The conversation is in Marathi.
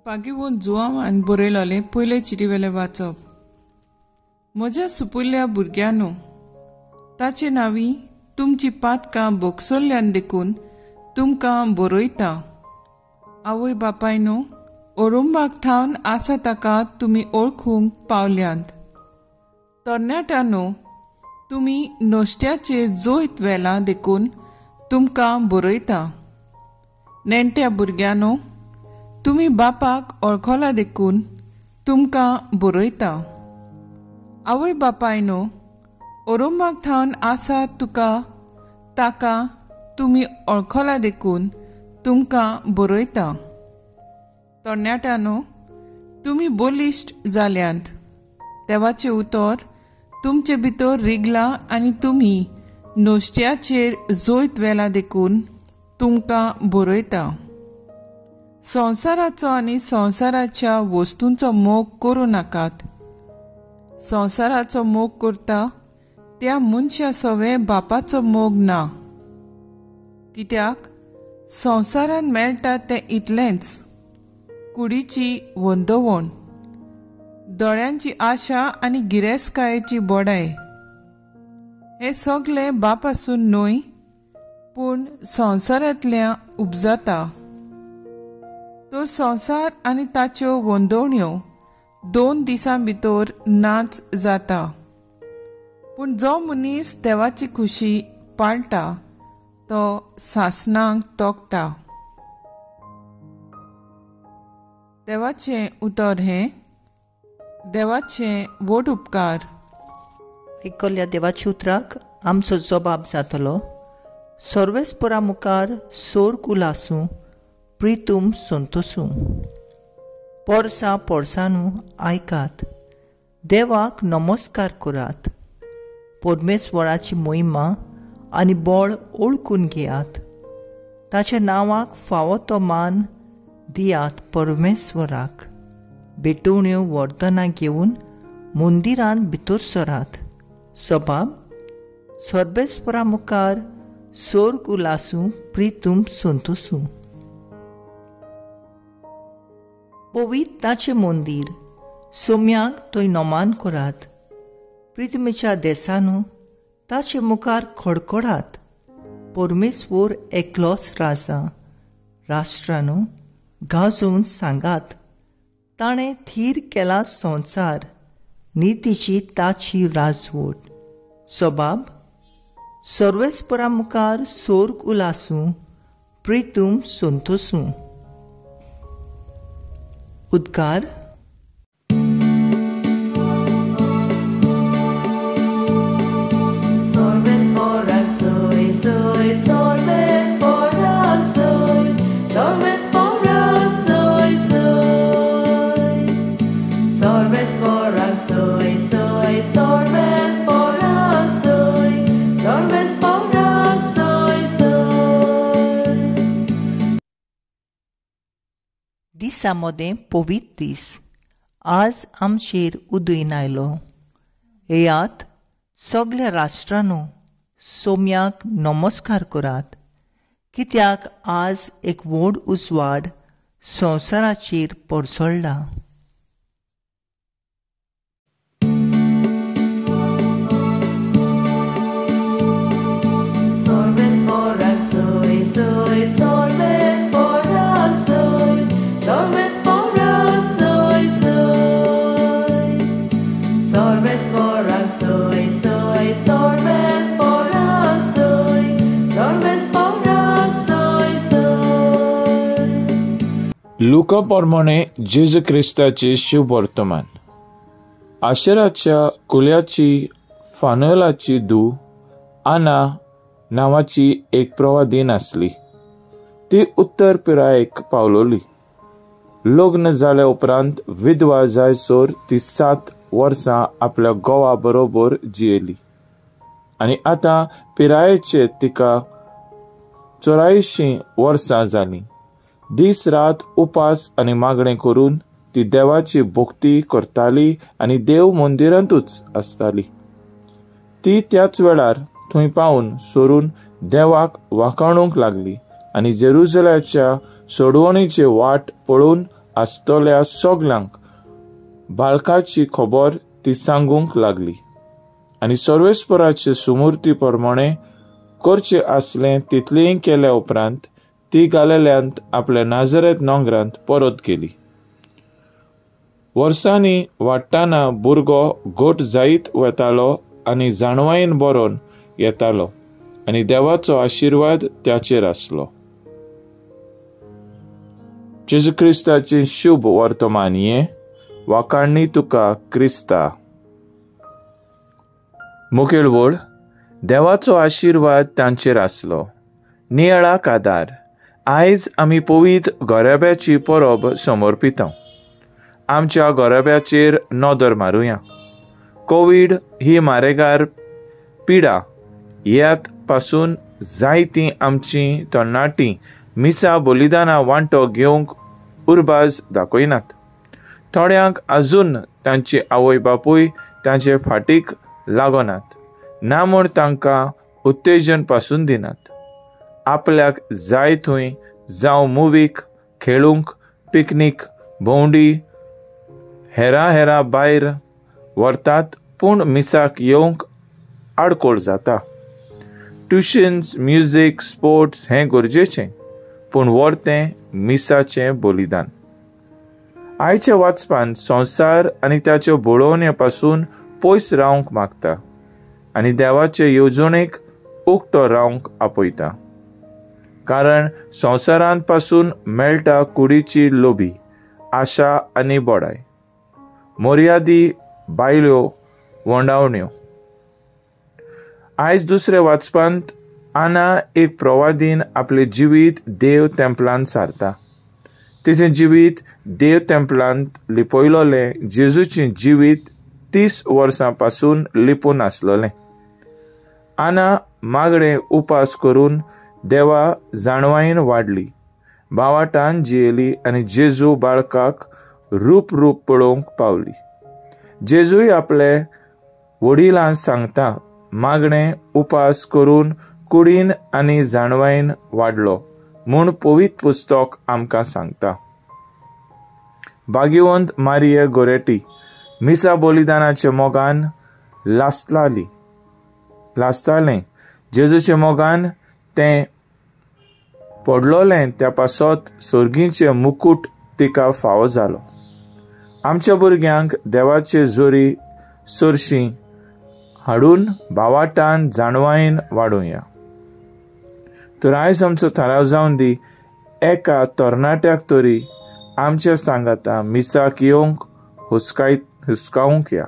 पागिवून जुवांवान बरयलोलें पयले चिटीवेलें वाचप. म्हज्या सुपुल्ल्या भुरग्यांनो, ताचे नांवी तुमची पातकां बोगसल्ल्यान देखून तुमकां बरयता. आवय बापायनो, ओरुंबाक ठावन आसा ताका तुमी ओळखूंक पावल्यांत. तरणाट्यांनो, तुमी नोश्त्याचे जोयत वेलां देखून तुमकां बरयता. नेणट्या भुरग्यांनो, तुमी बापाक ओळखला देखून तुमकां बरयता. आवय बापायनो, ओरुंबाक ठावन आसा ताका तुमी ओळखला देखून तुमकां बरयता. तरणाट्यांनो, तुमी बलिश्ट जाल्यांत. देवाचें उतर तुमचे भितर रिगला आनी तुमी नोश्त्याचेर जोयत वेला देखून तुमकां बरयता. संवसाराचो आनी संवसाराच्या वस्तूंचो मोग करूं नाकात. संवसाराचो मोग करता त्या मनशा सवे बापाचो मोग ना. कित्याक संवसारान मेळटा तें इतलेंच, कुडीची वंदवण, दोळ्यांची आशा आनी गिरेस्तकायेची बोडाय. हे सगळें बापासून न्हय, पूण संवसारांतल्या उपजता. तो संवसार आनी ताच्यो वंदवण्यो 2 दिसां भितर नाच जाता. पूण जो मनीस देवाची खुशी पाळटा तो सासणांक तोखता. देवाचें उतर हें. देवाचें व्हड उपकार. आयकल्ल्या देवाच्या उतराक आमचो जबाब जातलो. सर्वेस्परा मुखार सोर कुलासूं प्रितूम संतोसूं. पोरसां पोरसांनू आयकात. देवाक नमस्कार करात. परमेश्वराची महिमा आनी बळ ओळखून घेयात. ताच्या नांवाक फावो तो मान दियात परमेश्वराक. बेटवण्यो वर्तना घेवन मंदिरांत भितर सरात. जबाब: सर्वेस्परा मुखार सोर कुलासूं प्रितूम संतोसूं. पवित्र ताचें मंदीर, सोम्याक थंय नमान करात. प्रितमेच्या देसांनू ताचे मुखार खडखडात. परमेश्वर एकलोच राजा. राष्ट्रांनू गाजोवन सांगात. ताणें थीर केला संवसार, नितीची ताची राजवट. जबाब: सर्वेस्परा मुखार सोर उलासूं प्रितूम संतोसूं. उद्गार. दिसांमोदें पवित्र दीस. आज आमचेर उदयन आयलो. येयात, सगळ्या राष्ट्रांनू सोम्याक नमस्कार करात. कित्याक आज एक व्हड उजवाड संवसाराचेर पडसळ्ळा. लुका प्रमाणे जेजू ख्रिस्ताचे शुभ वर्तमान. आशेराच्या कुल्याची फानुएलाची धूव आना नांवाची एक प्रवादीन आसली. ती उत्तर पिरायेक पावलोली. लग्न जाल्या उपरांत विधवा जायसोर ती 7 वर्सां आपल्या घोवा बरोबर जियेली. आनी आतां पिरायेचे तिका 84 वर्सां जालीं. दीस रात उपास आनी मागणें करून ती देवाची भक्ती करताली आनी देव मंदिरांतूच आसताली. ती त्याच वेळार थंय पावून सोरून देवाक वाखाणूंक लागली आनी जेरुसलेमाच्या सोडवणीचे वाट पळोवन आसतल्या सगल्यांक बाळकाची खबर ती सांगूंक लागली आनी सर्वेस्पराचे सुमूर्ती प्रमाणे करचें आसलें तितलेंय केल्या उपरांत ती गालिल्यांत आपल्या नाजरेत नोंगरांत परत गेली. वर्सांनी वाडटाना भुरगो घट जायत वतालो आनी जाणवायेन बरोवन येतालो आनी देवाचो आशिर्वाद त्याचेर आसलो. जेजू क्रिस्ताचें शुभ वर्तमान हें वाखाणणी तुका क्रिस्ता. मुखेल वड देवाचो आशिर्वाद तांचेर आसलो. नियाळाक आदार. आयज आमी पवित्र गराब्याची परब समर्पिता. आमच्या गराब्याचेर नदर मारुया. कोविड ही मारेगार पिडा ह्यात पासून जायतीं आमची तरणाटीं मिसा बलिदानां वांटो घेवंक उर्बाज दाखयनात. थोड्यांक आजून तांचे आवय बापूय तांचे फाटीक लागनात ना म्हूण तांकां उत्तेजन पासून दिनात. आपल्याक जाय थंय जावं मुवीक, खेळूंक, पिकनीक, भोंवडी हेरा भायर व्हरतात पूण मिसाक येवंक आडकोळ जाता. ट्युशन्स, म्युजीक, स्पोर्ट्स हें गरजेचें पूण व्हरतें मिसाचें बलिदान. आयच्या वाचपान संवसार आनी ताच्यो बळोवण्या पासून पयस रावंक मागता आनी देवाचे येवजणेक उक्तो रावंक आपयता. कारण संवसारांत पासून मेळटा कुडीची लोभी, आशा आनी बोडाय, मर्यादी बायल्यो वोंडावण्यो. आयज दुसरे वाचपांत आना एक प्रवादीन आपले जिवीत देव तेंपलांत सारता. तिचें जिवीत देव तेंपलांत लिपयलोलें जेजूचें जिवीत 30 वर्सां पासून लिपून आसलोलें. आना मागणें उपास करून देवा जाणवायेन वाडली, भावाटान जियेली आनी जेजू बाळकाक रूप पळोवंक पावली. जेजूय आपले वडिलांक सांगता मागणें उपास करून कुडीन आनी जाणवायेन वाडलो म्हूण पवित्र पुस्तक आमकां सांगता. भाग्यवंत मारिये गोरेटी मिसा बलिदानाच्या मोगान लासतालें. जेजूचे मोगान तें पडलोलें त्या पासत सर्गीचें मुकूट तिका फावो जालो. आमच्या भुरग्यांक देवाचे जोरी चडशीं हाडून भावाटान जाणवायेन वाडोवया. तर आयज आमचो थाराव जावन दी एका तरणाट्याक तरी आमच्या सांगाता मिसाक येवंक हुस्कावंक या.